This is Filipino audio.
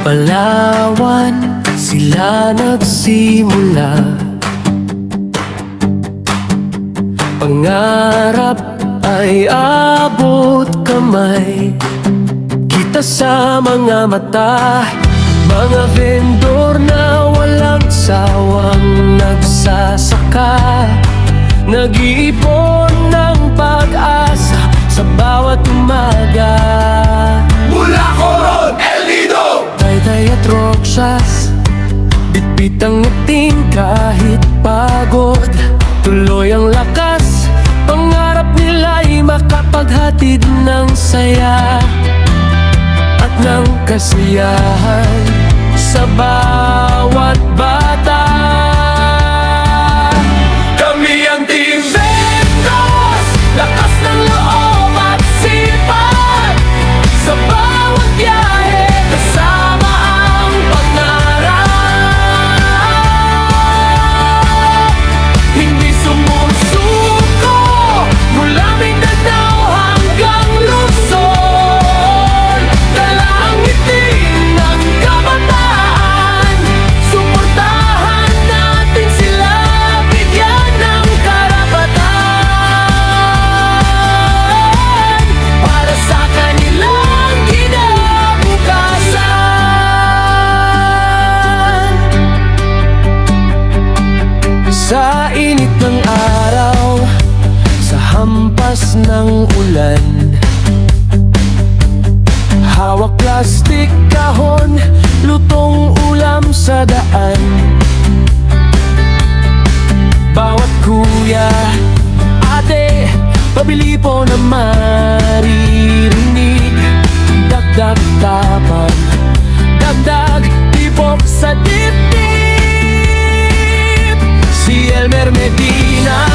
Palawan sila nagsimula. Pangarap ay abot kamay. Kita sa mga mata, mga vendor na walang sawang nagsasaka. Nag-iipon ng pag-asa sa bawat umaga. Mula Coron, El Nido, Taytay at Roxas, bitbit ang ngiti kahit pagod. Tuloy ang lakas, pangarap nila'y makapaghatid ng saya at ng kasiyahan sa bawat bata. Kami ang Team Ventus, lakas ng loob at sipag. Sa bawat biyahe, kasama ang pangarap. Hindi sumusuko, mula Mindanao hanggang Luzon. Dala ang ngiti ng kabataan, suportahan natin sila, bigyan ng karapatan para sa kanilang kinabukasan. Sa init ng araw, sa hampas ng ulan, hawak plastik kahon, lutong ulam sa daan. Bawat kuya, ate, pabili po na maririnig. Dagdag tapang, dagdag tibok sa dibdib. Si Elmer Medina,